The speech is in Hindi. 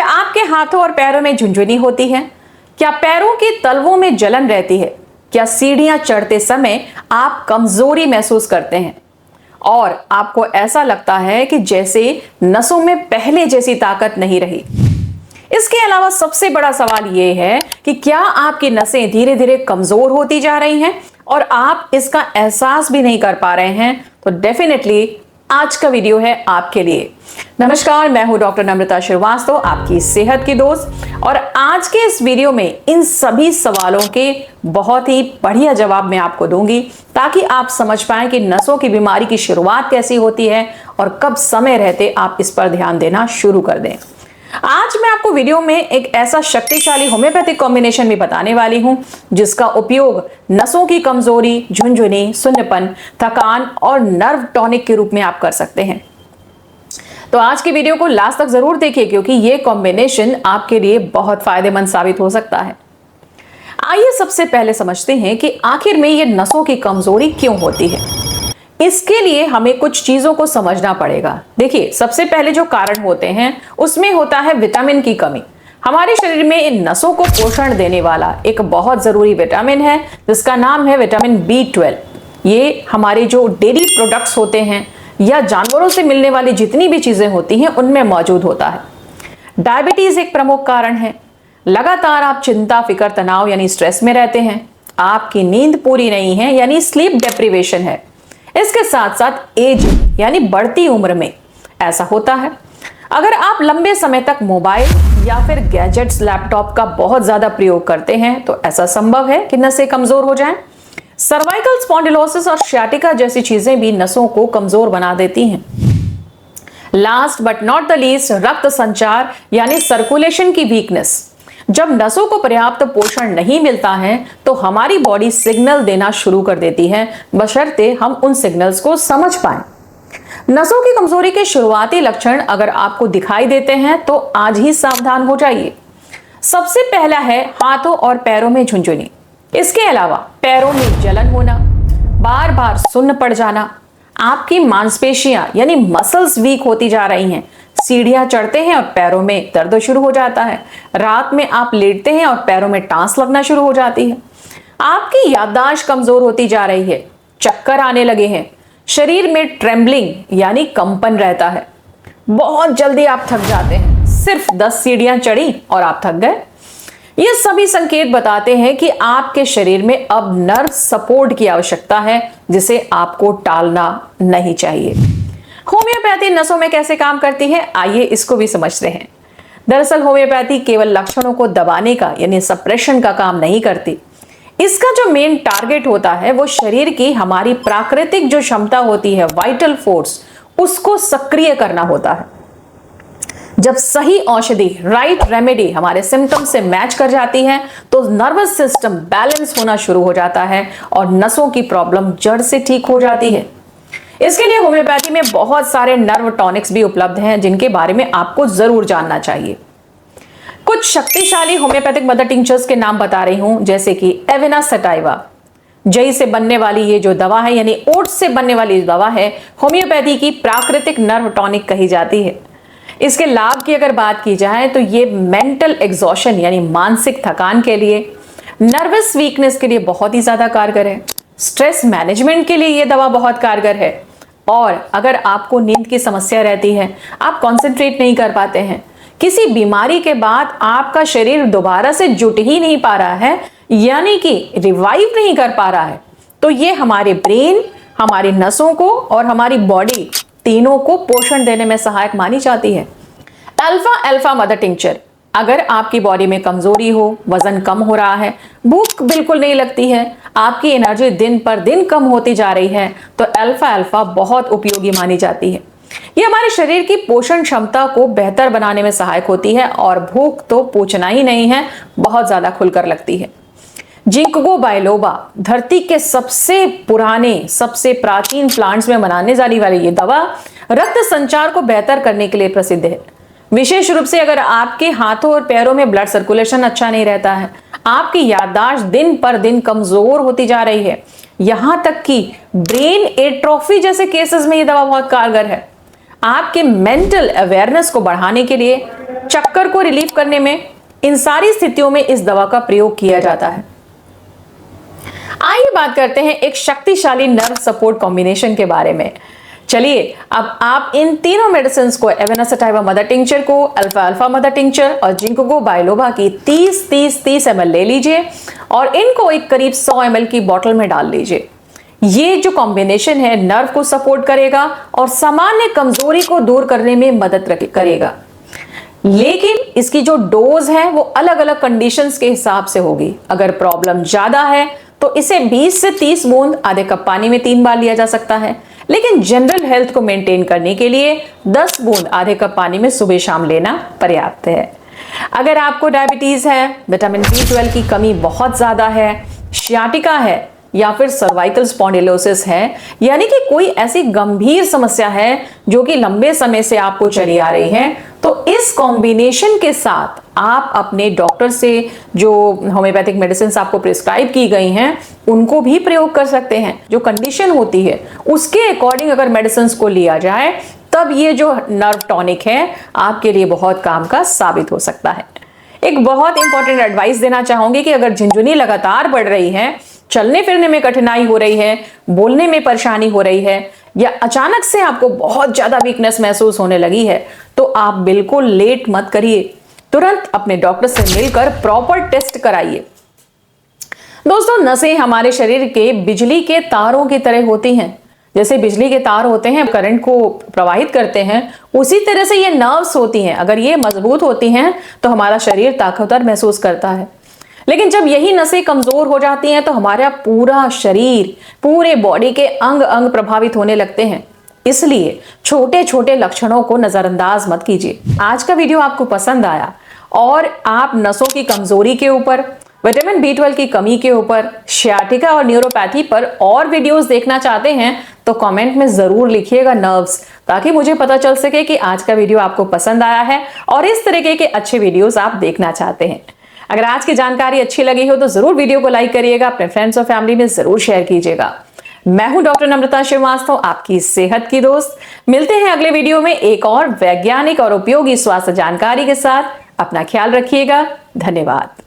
क्या आपके हाथों और पैरों में झुनझुनी होती है? क्या पैरों के तलवों में जलन रहती है? क्या सीढ़ियां चढ़ते समय आप कमजोरी महसूस करते हैं और आपको ऐसा लगता है कि जैसे नसों में पहले जैसी ताकत नहीं रही? इसके अलावा सबसे बड़ा सवाल यह है कि क्या आपकी नसें धीरे धीरे कमजोर होती जा रही हैं और आप इसका एहसास भी नहीं कर पा रहे हैं? तो डेफिनेटली आज का वीडियो है आपके लिए। नमस्कार, मैं हूं डॉक्टर नम्रता श्रीवास्तव, आपकी सेहत की दोस्त। और आज के इस वीडियो में इन सभी सवालों के बहुत ही बढ़िया जवाब मैं आपको दूंगी ताकि आप समझ पाएं कि नसों की बीमारी की शुरुआत कैसी होती है और कब समय रहते आप इस पर ध्यान देना शुरू कर दें। आज मैं आपको वीडियो में एक ऐसा शक्तिशाली होम्योपैथिक कॉम्बिनेशन भी बताने वाली हूं जिसका उपयोग नसों की कमजोरी, झुनझुनी, सुन्नपन, थकान और नर्व टॉनिक के रूप में आप कर सकते हैं। तो आज की वीडियो को लास्ट तक जरूर देखिए क्योंकि यह कॉम्बिनेशन आपके लिए बहुत फायदेमंद साबित हो सकता है। आइए सबसे पहले समझते हैं कि आखिर में यह नसों की कमजोरी क्यों होती है। इसके लिए हमें कुछ चीजों को समझना पड़ेगा। देखिए, सबसे पहले जो कारण होते हैं उसमें होता है विटामिन की कमी। हमारे शरीर में इन नसों को पोषण देने वाला एक बहुत जरूरी विटामिन है जिसका नाम है विटामिन B12। ये हमारे जो डेयरी प्रोडक्ट्स होते हैं या जानवरों से मिलने वाली जितनी भी चीजें होती हैं उनमें मौजूद होता है। डायबिटीज एक प्रमुख कारण है। लगातार आप चिंता, फिक्र, तनाव यानी स्ट्रेस में रहते हैं। आपकी नींद पूरी नहीं है यानी स्लीप डेप्रिवेशन है। इसके साथ साथ एज यानी बढ़ती उम्र में ऐसा होता है। अगर आप लंबे समय तक मोबाइल या फिर गैजेट्स, लैपटॉप का बहुत ज्यादा प्रयोग करते हैं तो ऐसा संभव है कि नसें कमजोर हो जाएं। सर्वाइकल स्पॉन्डिलोसिस और सियाटिका जैसी चीजें भी नसों को कमजोर बना देती हैं। Last but not the least, रक्त संचार यानी सर्कुलेशन की वीकनेस। जब नसों को पर्याप्त पोषण नहीं मिलता है तो हमारी बॉडी सिग्नल देना शुरू कर देती है, बशर्ते हम उन सिग्नल्स को समझ पाएं। नसों की कमजोरी के शुरुआती लक्षण अगर आपको दिखाई देते हैं तो आज ही सावधान हो जाइए। सबसे पहला है हाथों और पैरों में झुनझुनी। इसके अलावा पैरों में जलन होना, बार बार सुन्न पड़ जाना, आपकी मांसपेशियां यानी मसल्स वीक होती जा रही हैं, सीढ़ियां चढ़ते हैं और पैरों में दर्द शुरू हो जाता है, रात में आप लेटते हैं और पैरों में टांस लगना शुरू हो जाती है, आपकी याददाश्त कमजोर होती जा रही है, चक्कर आने लगे हैं, शरीर में ट्रेम्बलिंग यानी कंपन रहता है, बहुत जल्दी आप थक जाते हैं, सिर्फ 10 सीढ़ियां चढ़ी और आप थक गए। ये सभी संकेत बताते हैं कि आपके शरीर में अब नर्व सपोर्ट की आवश्यकता है जिसे आपको टालना नहीं चाहिए। होम्योपैथी नसों में कैसे काम करती है, आइए इसको भी समझते हैं। दरअसल होम्योपैथी केवल लक्षणों को दबाने का यानी सप्रेशन का काम नहीं करती। इसका जो मेन टारगेट होता है वो शरीर की हमारी प्राकृतिक जो क्षमता होती है, वाइटल फोर्स, उसको सक्रिय करना होता है। जब सही औषधि, राइट रेमेडी हमारे सिम्टम से मैच कर जाती है तो नर्वस सिस्टम बैलेंस होना शुरू हो जाता है और नसों की प्रॉब्लम जड़ से ठीक हो जाती है। इसके लिए होम्योपैथी में बहुत सारे नर्व टॉनिक्स भी उपलब्ध हैं जिनके बारे में आपको जरूर जानना चाहिए। कुछ शक्तिशाली होम्योपैथिक मदर टिंचर्स के नाम बता रही हूं, जैसे कि एविना सटाइवा। जई से बनने वाली ये जो दवा है यानी ओट्स से बनने वाली दवा है, होम्योपैथी की प्राकृतिक नर्व टॉनिक कही जाती है। इसके लाभ की अगर बात की जाए तो ये मेंटल एग्जॉशन यानी मानसिक थकान के लिए, नर्वस वीकनेस के लिए बहुत ही ज्यादा कारगर है, स्ट्रेस मैनेजमेंट के लिए ये दवा बहुत कारगर है। और अगर आपको नींद की समस्या रहती है, आप कंसंट्रेट नहीं कर पाते हैं, किसी बीमारी के बाद आपका शरीर दोबारा से जुट ही नहीं पा रहा है यानी कि रिवाइव नहीं कर पा रहा है, तो ये हमारे ब्रेन, हमारी नसों को और हमारी बॉडी तीनों को पोषण देने में सहायक मानी जाती है। अल्फा मदर टिंचर, अगर आपकी बॉडी में कमजोरी हो, वजन कम हो रहा है, भूख बिल्कुल नहीं लगती है, आपकी एनर्जी दिन पर दिन कम होती जा रही है, तो अल्फा बहुत उपयोगी मानी जाती है। ये हमारे शरीर की पोषण क्षमता को बेहतर बनाने में सहायक होती है और भूख तो पूछना ही नहीं है, बहुत ज्यादा खुलकर लगती है। जिंकगो बायलोबा, धरती के सबसे पुराने, सबसे प्राचीन प्लांट्स में बनाने जाने वाली ये दवा रक्त संचार को बेहतर करने के लिए प्रसिद्ध है। विशेष रूप से अगर आपके हाथों और पैरों में ब्लड सर्कुलेशन अच्छा नहीं रहता है, आपकी याददाश्त दिन पर दिन कमजोर होती जा रही है, यहां तक कि ब्रेन एट्रोफी जैसे केसेस में ये दवा बहुत कारगर है। आपके मेंटल अवेयरनेस को बढ़ाने के लिए, चक्कर को रिलीव करने में, इन सारी स्थितियों में इस दवा का प्रयोग किया जाता है। आइए बात करते हैं एक शक्तिशाली नर्व सपोर्ट कॉम्बिनेशन के बारे में। चलिए, अब आप इन तीनों मेडिसिन को, एवेना सटाइवा मदर टिंचर को, अल्फा अल्फा मदर टिंचर और जिंको बाइलोबा की 30-30-30 ml ले लीजिए और इनको एक करीब 100 ml की बोतल में डाल लीजिए। ये जो कॉम्बिनेशन है नर्व को सपोर्ट करेगा और सामान्य कमजोरी को दूर करने में मदद करेगा। लेकिन इसकी जो डोज है वो अलग अलग कंडीशंस के हिसाब से होगी। अगर प्रॉब्लम ज्यादा है तो इसे 20 से 30 बूंद आधे कप पानी में 3 बार लिया जा सकता है, लेकिन जनरल हेल्थ को मेंटेन करने के लिए 10 बूंद आधे कप पानी में सुबह शाम लेना पर्याप्त है। अगर आपको डायबिटीज है, विटामिन B12 की कमी बहुत ज्यादा है, सियाटिका है या फिर सर्वाइकल स्पॉन्डिलोसिस है, यानी कि कोई ऐसी गंभीर समस्या है जो कि लंबे समय से आपको चली आ रही है, तो इस कॉम्बिनेशन के साथ आप अपने डॉक्टर से जो होम्योपैथिक मेडिसिन आपको प्रिस्क्राइब की गई हैं उनको भी प्रयोग कर सकते हैं। जो कंडीशन होती है उसके अकॉर्डिंग अगर मेडिसिन को लिया जाए तब ये जो नर्व टॉनिक है आपके लिए बहुत काम का साबित हो सकता है। एक बहुत इंपॉर्टेंट एडवाइस देना चाहूंगी कि अगर झुनझुनी लगातार बढ़ रही है, चलने फिरने में कठिनाई हो रही है, बोलने में परेशानी हो रही है या अचानक से आपको बहुत ज्यादा वीकनेस महसूस होने लगी है, तो आप बिल्कुल लेट मत करिए, तुरंत अपने डॉक्टर से मिलकर प्रॉपर टेस्ट कराइए। दोस्तों, नसें हमारे शरीर के बिजली के तारों की तरह होती हैं। जैसे बिजली के तार होते हैं, करंट को प्रवाहित करते हैं, उसी तरह से ये नर्व्स होती हैं। अगर ये मजबूत होती हैं तो हमारा शरीर ताकतवर महसूस करता है, लेकिन जब यही नसें कमजोर हो जाती हैं तो हमारा पूरा शरीर, पूरे बॉडी के अंग अंग प्रभावित होने लगते हैं। इसलिए छोटे छोटे लक्षणों को नजरअंदाज मत कीजिए। आज का वीडियो आपको पसंद आया और आप नसों की कमजोरी के ऊपर, विटामिन B12 की कमी के ऊपर, सियाटिका और न्यूरोपैथी पर और वीडियोस देखना चाहते हैं तो कमेंट में जरूर लिखिएगा नर्व्स, ताकि मुझे पता चल सके कि आज का वीडियो आपको पसंद आया है और इस तरीके के अच्छे वीडियोस आप देखना चाहते हैं। अगर आज की जानकारी अच्छी लगी हो तो जरूर वीडियो को लाइक करिएगा, अपने फ्रेंड्स और फैमिली में जरूर शेयर कीजिएगा। मैं हूं डॉक्टर नम्रता श्रीवास्तव, आपकी सेहत की दोस्त। मिलते हैं अगले वीडियो में एक और वैज्ञानिक और उपयोगी स्वास्थ्य जानकारी के साथ। अपना ख्याल रखिएगा। धन्यवाद।